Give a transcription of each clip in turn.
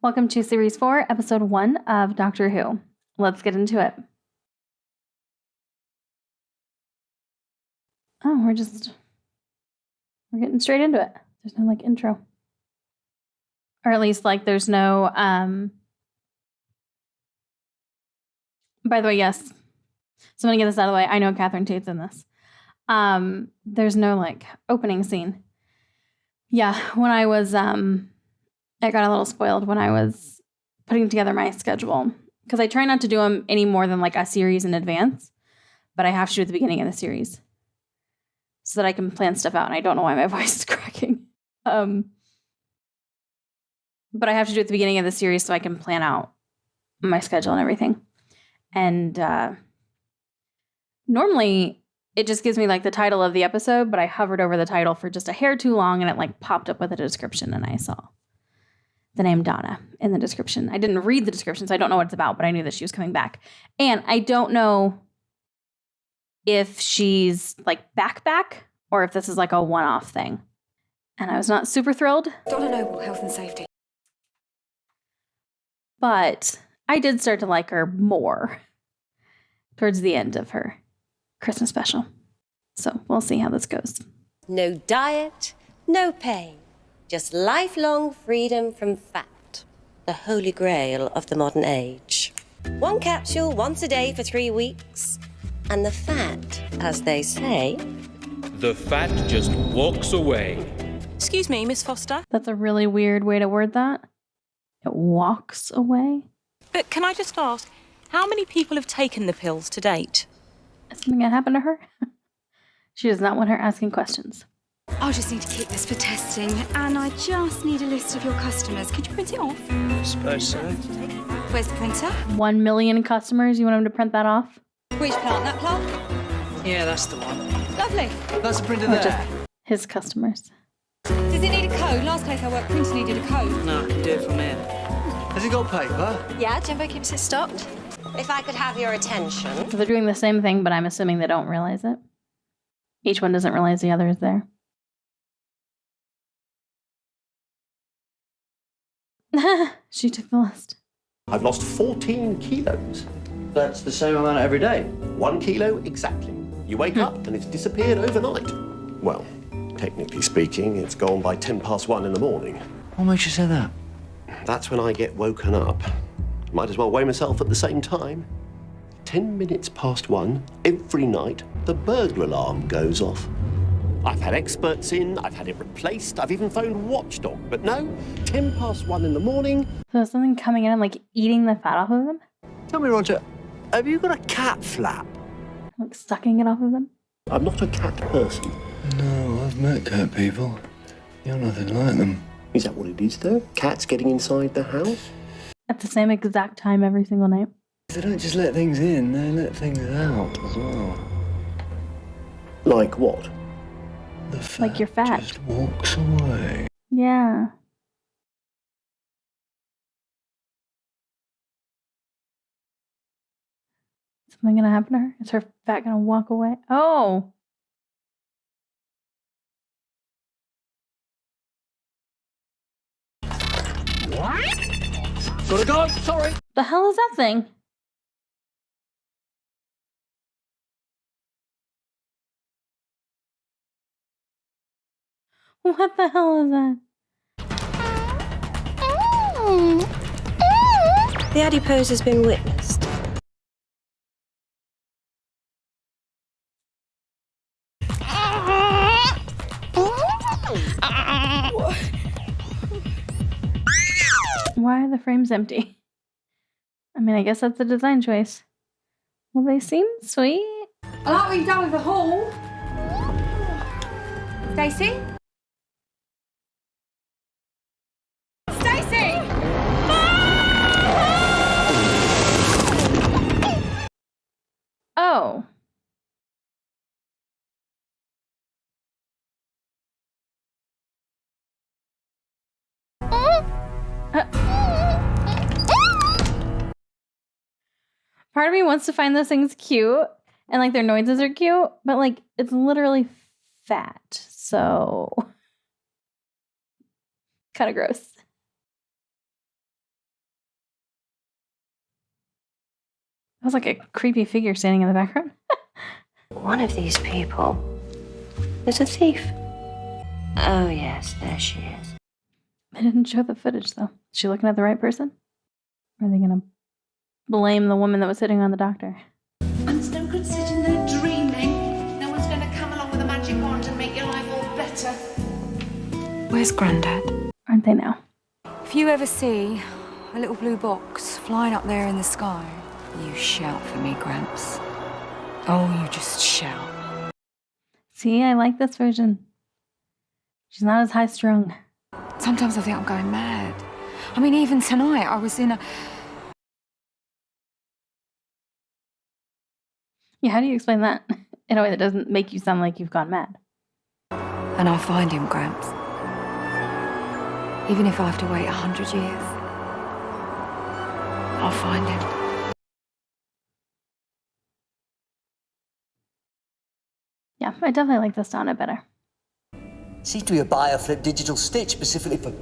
Welcome to Series 4, Episode 1 of Doctor Who. Let's get into it. Oh, we're getting straight into it. There's no, intro. Or at least, there's no, by the way, yes. So I'm going to get this out of the way. I know Catherine Tate's in this. There's no, opening scene. Yeah, when I was, I got a little spoiled when I was putting together my schedule. Because I try not to do them any more than, a series in advance. But I have to do it at the beginning of the series. So that I can plan stuff out. And I don't know why my voice is cracking. But I have to do it at the beginning of the series so I can plan out my schedule and everything. And normally it just gives me the title of the episode, but I hovered over the title for just a hair too long and it popped up with a description and I saw the name Donna in the description. I didn't read the description, so I don't know what it's about, but I knew that she was coming back. And I don't know if she's back or if this is a one-off thing. And I was not super thrilled. Donna Noble, Health and Safety. But I did start to like her more towards the end of her Christmas special. So we'll see how this goes. No diet, no pain. Just lifelong freedom from fat. The holy grail of the modern age. One capsule once a day for 3 weeks. And the fat, as they say... The fat just walks away. Excuse me, Miss Foster. That's a really weird way to word that. It walks away. But can I just ask, how many people have taken the pills to date? Is something going to happen to her? She does not want her asking questions. I'll just need to keep this for testing, and I just need a list of your customers. Could you print it off? I suppose so. Where's the printer? 1 million customers? You want them to print that off? Which plant? That plant? Yeah, that's the one. Lovely. That's the printer Or there. just his customers. Does it need a code? Last place I worked, printer needed a code. No, I can do it from here. Has it got paper? Yeah, Jumbo keeps it stocked. If I could have your attention... So they're doing the same thing, but I'm assuming they don't realize it. Each one doesn't realize the other is there. She took the list. I've lost 14 kilos. That's the same amount every day. 1 kilo exactly. You wake up and it's disappeared overnight. Well, technically speaking, it's gone by 1:10 in the morning. What makes you say that? That's when I get woken up. Might as well weigh myself at the same time. 10 minutes past 1, every night, the burglar alarm goes off. I've had experts in, I've had it replaced, I've even phoned Watchdog, but no, 1:10 in the morning. So there's something coming in and eating the fat off of them? Tell me, Roger, have you got a cat flap? Sucking it off of them? I'm not a cat person. No, I've met cat people. You're nothing like them. Is that what it is, though? Cats getting inside the house? At the same exact time every single night? They don't just let things in, they let things out as well. Like what? The fat Like your fat. just walks away. Yeah. Something gonna happen to her? Is her fat gonna walk away? Oh! Gotta go, sorry. The hell is that thing? What the hell is that? The adipose has been witnessed. Why are the frames empty? I mean, I guess that's a design choice. Well, they seem sweet. I like what you've done with the hall. Stacey? Stacey! Oh. Part of me wants to find those things cute and their noises are cute, but it's literally fat. So kind of gross. It was like a creepy figure standing in the background. One of these people is a thief. Oh, yes, there she is. They didn't show the footage, though. Is she looking at the right person? Or are they going to blame the woman that was hitting on the doctor? And it's no good sitting there dreaming. No one's going to come along with a magic wand and make your life all better. Where's Grandad? Aren't they now? If you ever see a little blue box flying up there in the sky, you shout for me, Gramps. Oh, you just shout. See, I like this version. She's not as high strung. Sometimes I think I'm going mad. I mean, even tonight, I was in a... Yeah, how do you explain that in a way that doesn't make you sound like you've gone mad? And I'll find him, Gramps. Even if I have to wait 100 years, I'll find him. Yeah, I definitely like this Donna better. Seems to be a bioflip digital stitch specifically for...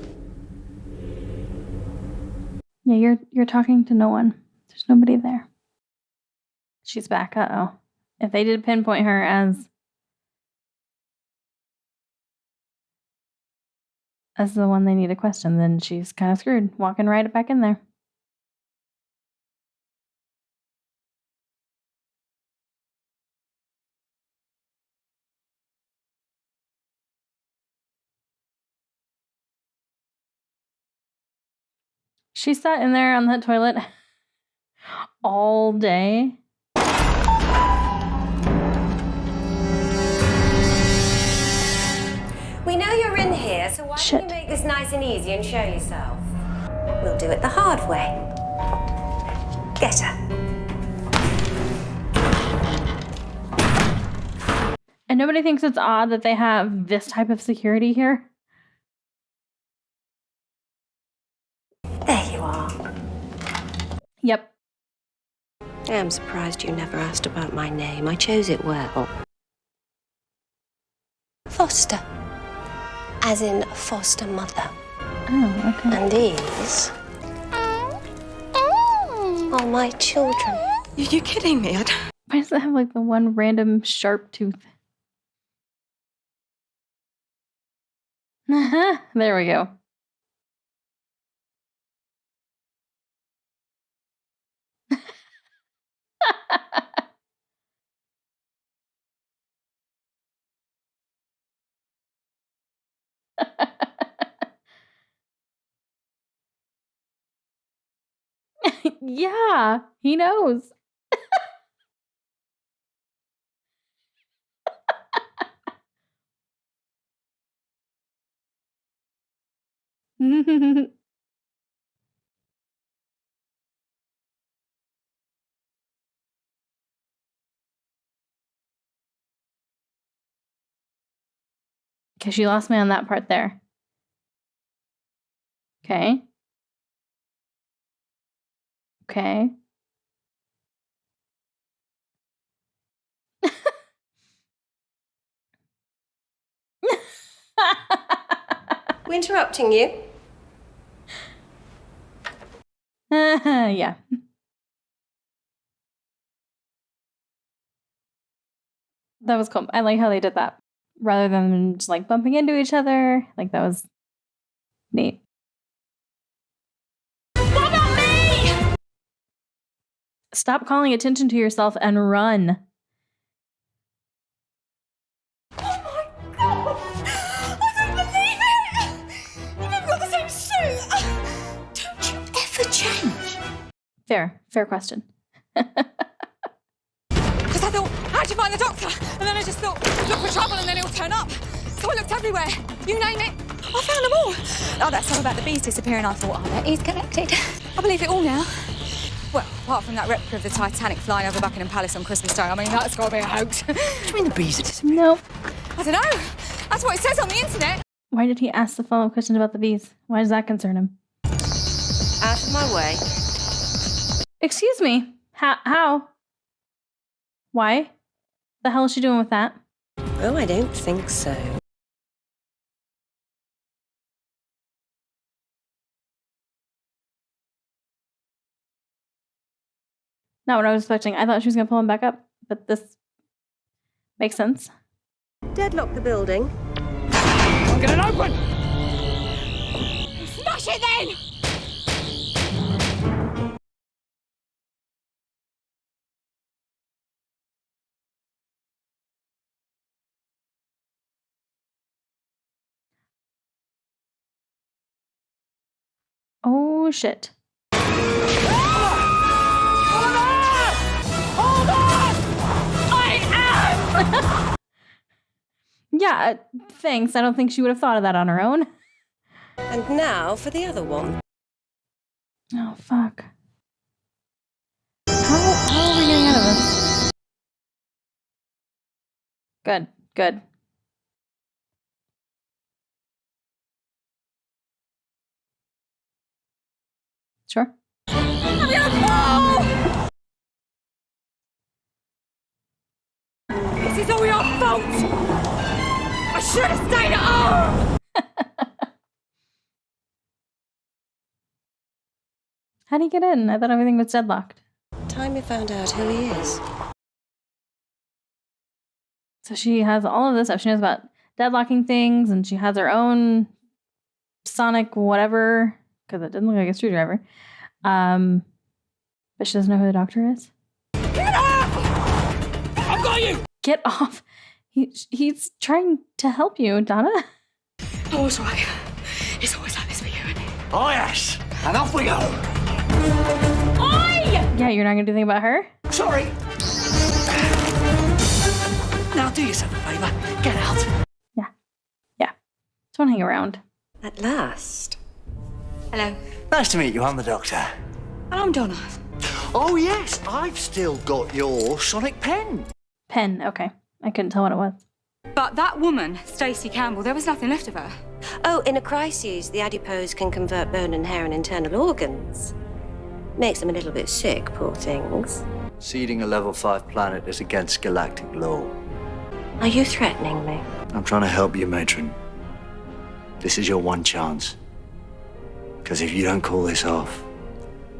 Yeah, you're talking to no one. There's nobody there. She's back. Uh-oh. If they did pinpoint her as the one they need to question, then she's kind of screwed. Walking right back in there. She sat in there on that toilet all day. We know you're in here, so why don't you make this nice and easy and show yourself? We'll do it the hard way. Get her. And nobody thinks it's odd that they have this type of security here? There you are. Yep. I'm surprised you never asked about my name. I chose it well. Foster. As in foster mother. Oh, okay. And these are my children. You're kidding me. Why does it have like the one random sharp tooth? There we go. Yeah, he knows. Okay, she lost me on that part there. Okay. Okay. We're interrupting you. Yeah. That was cool. I like how they did that. Rather than just like bumping into each other. Like that was neat. What about me? Stop calling attention to yourself and run. Oh my god! I don't believe it! You've even got the same suit! Don't you ever change? Fair question. Because I thought, how'd you find the doctor? And then I just thought, look for trouble and then he'll turn up. So I looked everywhere. You name it, I found them all. Oh, that stuff about the bees disappearing, I thought, I bet he's connected. I believe it all now. Well, apart from that replica of the Titanic flying over Buckingham Palace on Christmas Day, I mean, that's got to be a hoax. What do you mean the bees are disappearing? Nope. I don't know. That's what it says on the internet. Why did he ask the follow-up question about the bees? Why does that concern him? Out of my way. Excuse me. How? Why? The hell is she doing with that? Oh, I don't think so. Not what I was expecting. I thought she was going to pull him back up, but this makes sense. Deadlock the building. Get it open! Smash it then! Oh, shit. Yeah, thanks. I don't think she would have thought of that on her own. And now for the other one. Oh, fuck. How are we getting out of this? Good, good. Sure. I'm gonna fall! This is all your fault! I should have stayed at home! How'd he get in? I thought everything was deadlocked. Time we found out who he is. So she has all of this stuff. She knows about deadlocking things, and she has her own sonic whatever, because it didn't look like a screwdriver. But she doesn't know who the doctor is. Get off! I've got you! Get off. He's trying to help you, Donna. I was right. It's always like this for you, isn't it? Oh, yes. And off we go. Oi! Yeah, you're not going to do anything about her? Sorry. Now do yourself a favour. Get out. Yeah. Just want to hang around. At last. Hello. Nice to meet you. I'm the doctor. And I'm Donna. Oh, yes. I've still got your sonic pen. Pen, okay. I couldn't tell what it was. But that woman, Stacey Campbell, there was nothing left of her. Oh, in a crisis, the adipose can convert bone and hair and internal organs. Makes them a little bit sick, poor things. Seeding a level 5 planet is against galactic law. Are you threatening me? I'm trying to help you, matron. This is your one chance. Because if you don't call this off,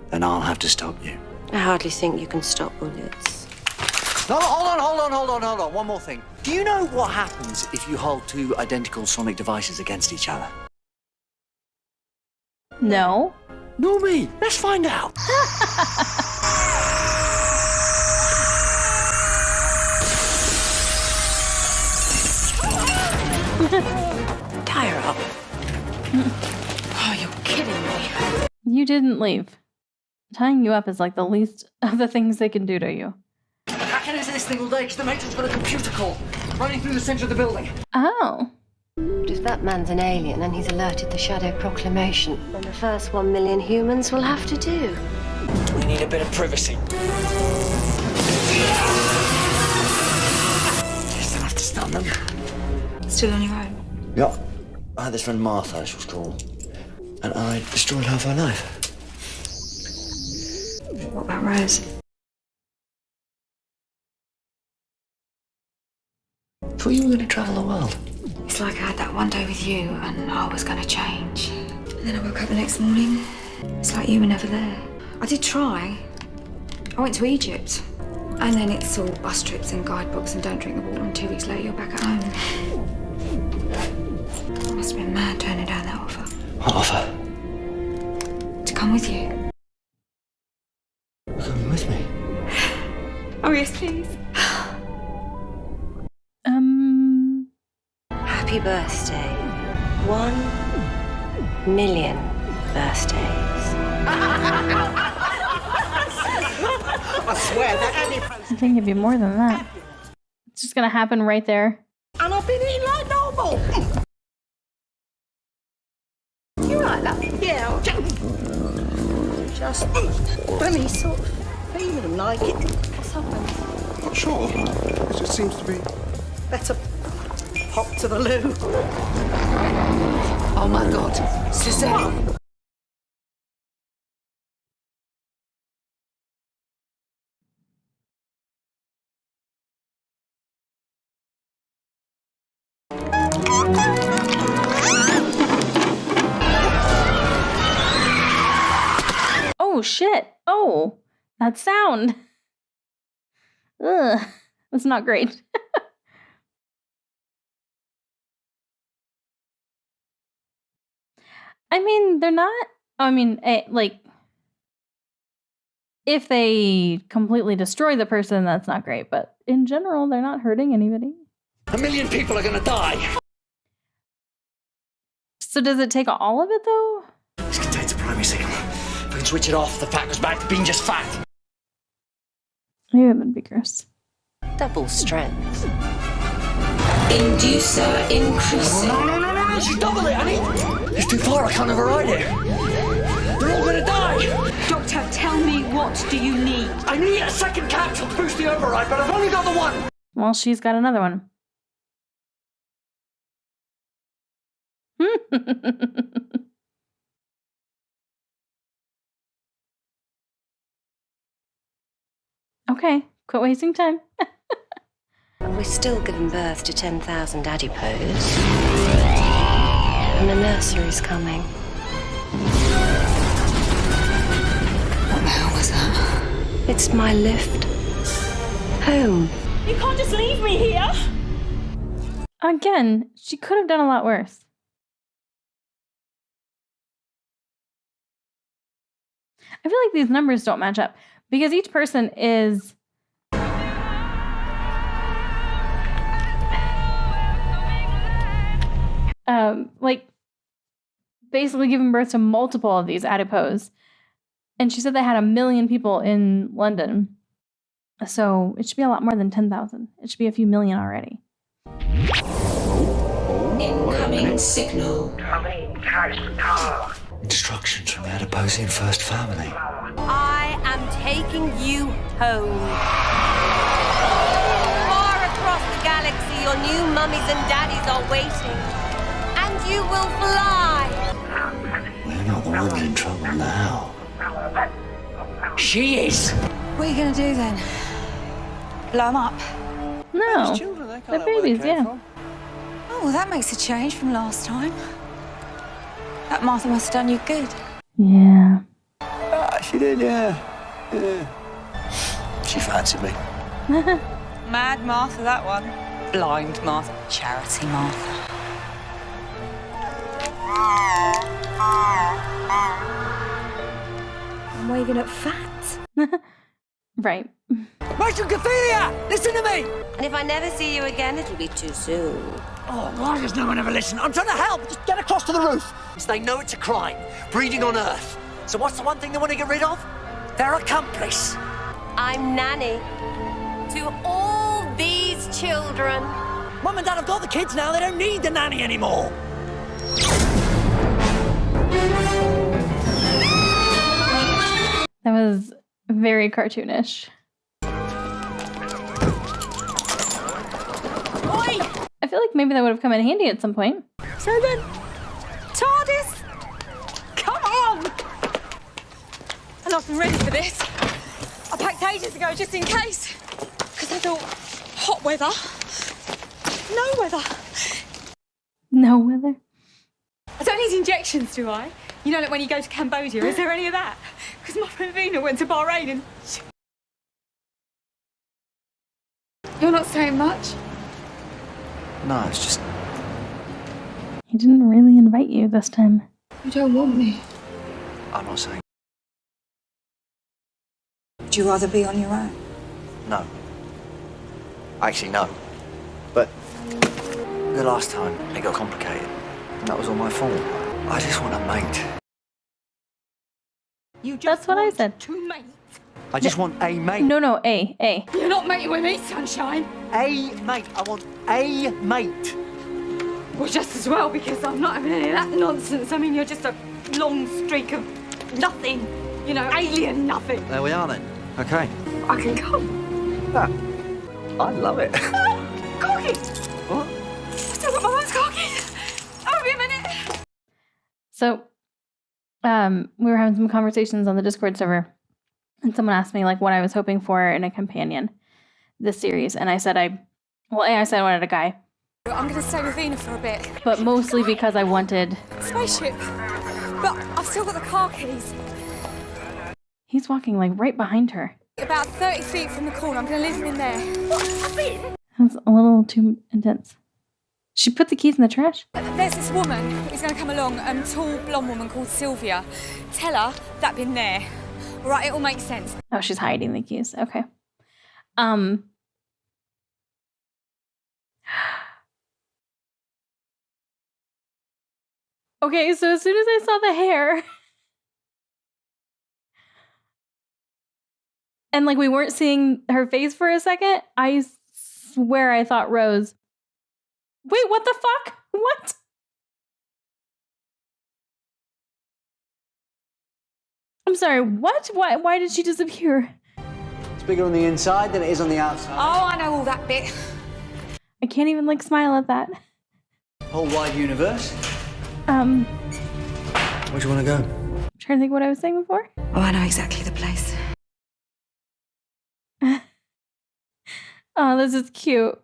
then I'll have to stop you. I hardly think you can stop bullets. No, hold on. One more thing. Do you know what happens if you hold two identical sonic devices against each other? No. Nor me. Let's find out. Tie her up. Oh, you're kidding me. You didn't leave. Tying you up is like the least of the things they can do to you. I can answer this thing all day because the matron's got a computer call running through the centre of the building. Oh. But if that man's an alien and he's alerted the Shadow Proclamation, then the first 1 million humans will have to do. We need a bit of privacy. Just enough to stun them. Still on your own? Yeah. I had this friend Martha, she was called. And I destroyed half her life. What about Rose? Thought you were going to travel the world. It's like I had that one day with you and I was going to change. And then I woke up the next morning. It's like you were never there. I did try. I went to Egypt. And then it's all bus trips and guidebooks and don't drink the water, and 2 weeks later you're back at home. I must have been mad turning down that offer. What offer? To come with you. You're coming with me? Oh yes, please. Happy birthday. 1 million birthdays. I swear that only... I think it'd be more than that. It's just gonna happen right there. And I've been eating like normal. You like that? Yeah, just funny sort of feeling like it. What's happened? Not sure. It just seems to be. Better pop to the loo. Oh my God. Suzanne. Oh shit. Oh, that sound. Ugh, that's not great. I mean, they're not. I mean, like, if they completely destroy the person, that's not great. But in general, they're not hurting anybody. 1 million people are gonna die. So does it take all of it, though? This contains a primary signal. If we can switch it off, the fat goes back to being just fat. Yeah, that'd be gross. Double strength. Inducer increasing. No, she's double it, honey. It's too far, I can't override it. They're all gonna die. Doctor, tell me, what do you need? I need a second capsule to boost the override, but I've only got the one. Well, she's got another one. Okay, quit wasting time. We're still giving birth to 10,000 adipose. And the nursery's coming. What the hell was that? It's my lift. Home. You can't just leave me here. Again, she could have done a lot worse. I feel like these numbers don't match up because each person is like basically giving birth to multiple of these adipose. And she said they had 1 million people in London. So it should be a lot more than 10,000. It should be a few million already. Incoming signal. Instructions from the Adiposian First Family. I am taking you home. Far across the galaxy, your new mummies and daddies are waiting. And you will fly. We're not the ones in trouble now. She is. What are you going to do then? Blow them up? No, they're babies, yeah. Oh, well, that makes a change from last time. That Martha must have done you good. Yeah. She did, yeah. She fancied me. Mad Martha, that one. Blind Martha. Charity Martha. I'm waving at fat. Right. Matron Ophelia, listen to me. And if I never see you again, it'll be too soon. Oh, why does no one ever listen? I'm trying to help. Just get across to the roof. They know it's a crime, breeding on Earth. So what's the one thing they want to get rid of? Their accomplice. I'm nanny to all these children. Mum and Dad have got the kids now. They don't need the nanny anymore. That was very cartoonish. Oi! I feel like maybe that would have come in handy at some point. So then, TARDIS, come on! I'm not ready for this. I packed ages ago just in case. Because I thought, hot weather, no weather. No weather. I don't need injections, do I? You know, like when you go to Cambodia, is there any of that? Because my friend Vina went to Bahrain and... You're not saying much? No, it's just... He didn't really invite you this time. You don't want me. I'm not saying... Would you rather be on your own? No. Actually, no. But the last time it got complicated, and that was all my fault. I just want a mate. You just That's what I said. to mate. I just want a mate. No, A. You're not mating with me, sunshine. A mate. I want a mate. Well, just as well, because I'm not having any of that nonsense. I mean, you're just a long streak of nothing. You know, alien nothing. There we are then. Okay. I can come. I love it. Corky! What? I still got my mum's corkies. I'll be a minute. So, we were having some conversations on the Discord server, and someone asked me like what I was hoping for in a companion this series, and I said I said I wanted a guy, I'm going to stay with Vina for a bit. but mostly because I wanted. Spaceship. But I've still got the car keys. He's walking like right behind her. About 30 feet from the corner. I'm going to leave him in there. What? A bin? That's a little too intense. She put the keys in the trash? There's this woman who's going to come along, a tall blonde woman called Sylvia. Tell her that bin there. All right, it all makes sense. Oh, she's hiding the keys. Okay. Okay, so as soon as I saw the hair and like we weren't seeing her face for a second, I swear I thought Rose. Wait, what the fuck? What? I'm sorry, what? Why did she disappear? It's bigger on the inside than it is on the outside. Oh, I know all that bit. I can't even like smile at that. Whole wide universe. Where do you want to go? I'm trying to think what I was saying before. Oh, I know exactly the place. Oh, this is cute.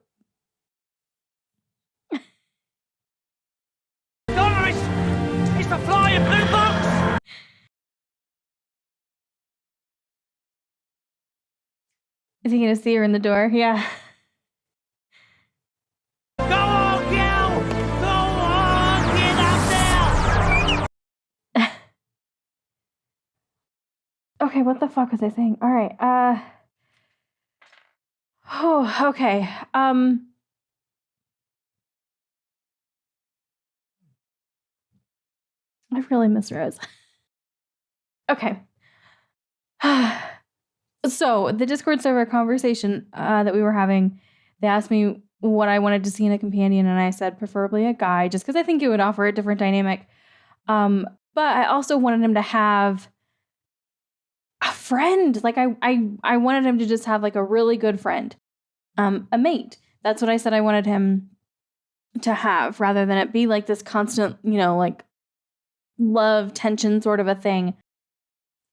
It's the flying blue box! Is he gonna see her in the door? Yeah. Go on, girl! Go on! Get up there! Okay, what the fuck was I saying? All right. Oh, okay. I really miss Rose. Okay. So the Discord server conversation that we were having, they asked me what I wanted to see in a companion, and I said preferably a guy, just because I think it would offer a different dynamic. But I also wanted him to have a friend. Like I wanted him to just have like a really good friend, a mate. That's what I said I wanted him to have, rather than it be like this constant, like love tension sort of a thing.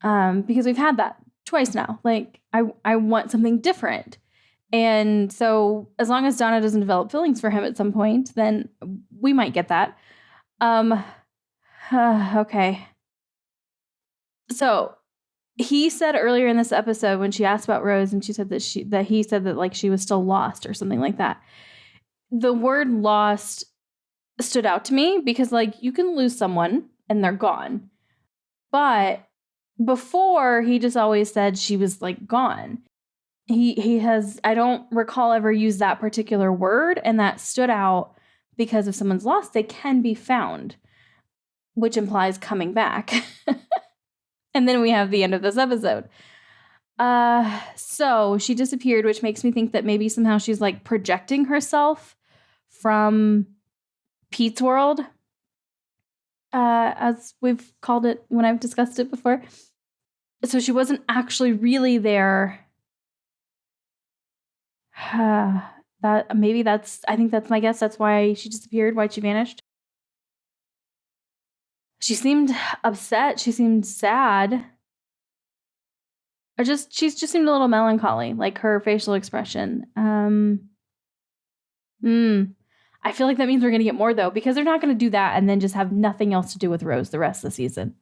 Because we've had that twice now. Like I want something different. And so as long as Donna doesn't develop feelings for him at some point, then we might get that. Okay. So he said earlier in this episode when she asked about Rose and she said that he said that like she was still lost or something like that. The word lost stood out to me because like you can lose someone and they're gone. But before he just always said she was like gone. He has, I don't recall ever used that particular word, and that stood out because if someone's lost, they can be found, which implies coming back. And then we have the end of this episode. So she disappeared, which makes me think that maybe somehow she's like projecting herself from Pete's world, as we've called it when I've discussed it before. So she wasn't actually really there. I think that's my guess. That's why she disappeared, why she vanished. She seemed upset. She seemed sad. Or she just seemed a little melancholy, like her facial expression. I feel like that means we're going to get more, though, because they're not going to do that and then just have nothing else to do with Rose the rest of the season,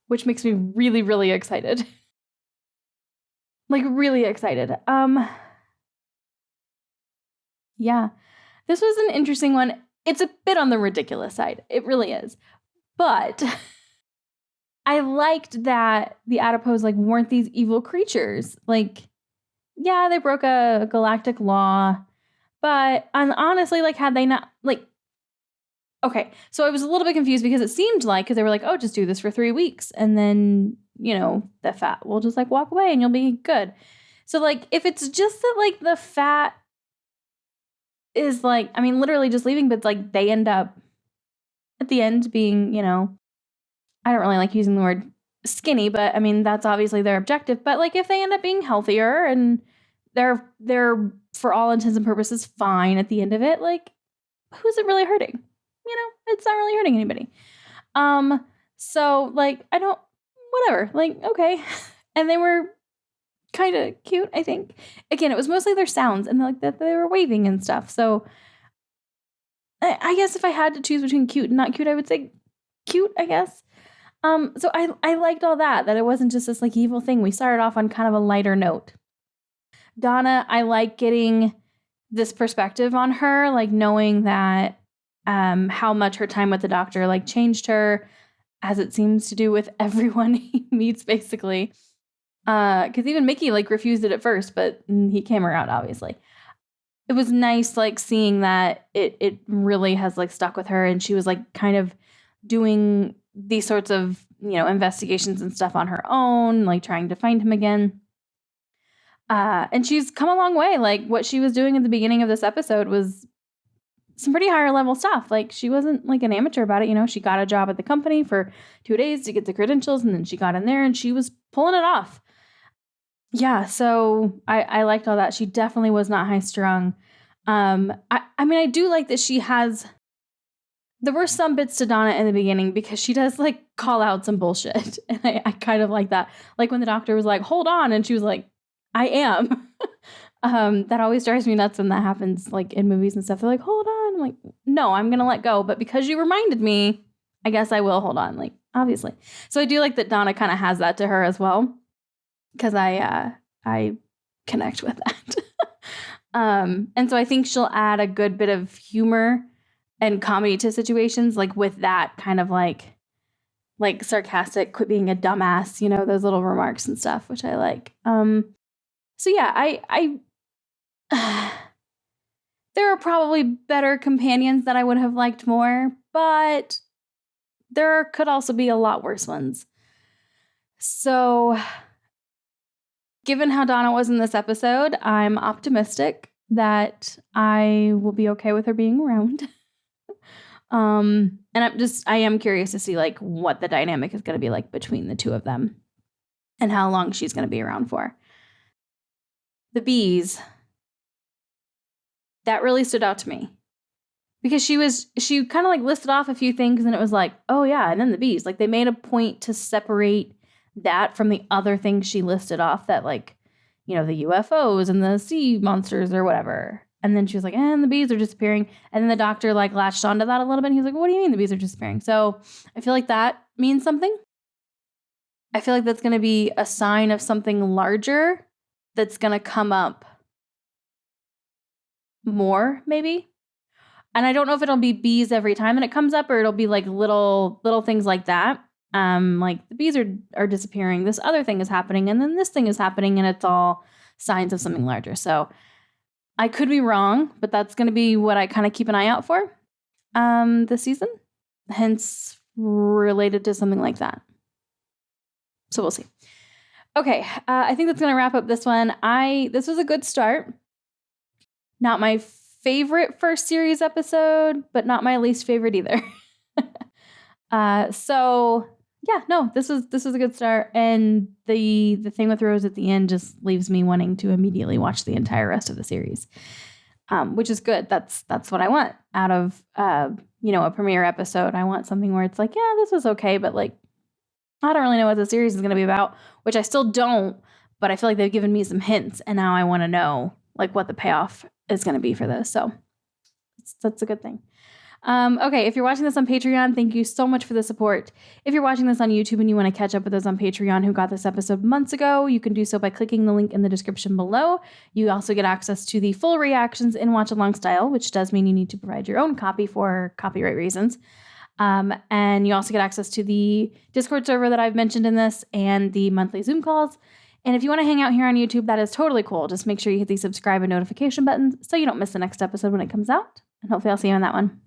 which makes me really, really excited. Like, really excited. Yeah, this was an interesting one. It's a bit on the ridiculous side. It really is. But I liked that the adipose like weren't these evil creatures. Like, yeah, they broke a galactic law, but honestly, like, had they not, like, okay, so I was a little bit confused because it seemed like, because they were like, oh, just do this for 3 weeks, and then, the fat will just like walk away and you'll be good. So like, if it's just that like the fat is like, I mean, literally just leaving, but like they end up at the end being, I don't really like using the word skinny, but I mean, that's obviously their objective. But like, if they end up being healthier and they're for all intents and purposes fine at the end of it, like, who's it really hurting? It's not really hurting anybody. So like, whatever, like, okay. And they were kind of cute, I think. Again, it was mostly their sounds and like that they were waving and stuff. So I guess if I had to choose between cute and not cute, I would say cute, I guess. So I liked all that it wasn't just this like evil thing. We started off on kind of a lighter note. Donna, I like getting this perspective on her, like knowing that how much her time with the doctor like changed her, as it seems to do with everyone he meets, basically. Because even Mickey like refused it at first, but he came around, obviously. It was nice like seeing that it really has like stuck with her, and she was like kind of doing these sorts of, investigations and stuff on her own, like trying to find him again. And she's come a long way. Like what she was doing at the beginning of this episode was some pretty higher level stuff. Like she wasn't like an amateur about it. She got a job at the company for 2 days to get the credentials, and then she got in there and she was pulling it off. Yeah, so I liked all that. She definitely was not high strung. I mean, I do like that she has. There were some bits to Donna in the beginning because she does like call out some bullshit, and I kind of like that. Like when the doctor was like, "Hold on," and she was like, "I am." That always drives me nuts when that happens, like in movies and stuff. They're like, "Hold on," I'm like, "No, I'm gonna let go," but because you reminded me, I guess I will hold on. Like obviously, so I do like that Donna kind of has that to her as well. Because I connect with that. And so I think she'll add a good bit of humor and comedy to situations, like with that kind of like sarcastic, quit being a dumbass, those little remarks and stuff, which I like. So yeah, I there are probably better companions that I would have liked more, but there could also be a lot worse ones. So given how Donna was in this episode, I'm optimistic that I will be okay with her being around. And I am curious to see like what the dynamic is going to be like between the two of them and how long she's going to be around for. The bees, that really stood out to me because she kind of like listed off a few things and it was like, oh yeah, and then the bees, like they made a point to separate that from the other things she listed off that like, the UFOs and the sea monsters or whatever. And then she was like, and the bees are disappearing. And then the doctor like latched onto that a little bit. And he was like, what do you mean the bees are disappearing? So I feel like that means something. I feel like that's going to be a sign of something larger that's going to come up more, maybe. And I don't know if it'll be bees every time that it comes up or it'll be like little things like that. Like the bees are disappearing, this other thing is happening, and then this thing is happening, and it's all signs of something larger. So I could be wrong, but that's going to be what I kind of keep an eye out for this season, hence related to something like that. So we'll see. Okay, I think that's going to wrap up this one. This was a good start. Not my favorite first series episode, but not my least favorite either. So yeah, no, this was a good start. And the thing with Rose at the end just leaves me wanting to immediately watch the entire rest of the series, which is good. That's what I want out of, a premiere episode. I want something where it's like, yeah, this was okay, but like, I don't really know what the series is going to be about, which I still don't, but I feel like they've given me some hints and now I want to know like what the payoff is going to be for this. So that's a good thing. Okay, if you're watching this on Patreon, thank you so much for the support. If you're watching this on YouTube and you want to catch up with those on Patreon who got this episode months ago, you can do so by clicking the link in the description below. You also get access to the full reactions in watch along style, which does mean you need to provide your own copy for copyright reasons. And you also get access to the Discord server that I've mentioned in this and the monthly Zoom calls. And if you want to hang out here on YouTube, that is totally cool. Just make sure you hit the subscribe and notification buttons so you don't miss the next episode when it comes out. And hopefully I'll see you on that one.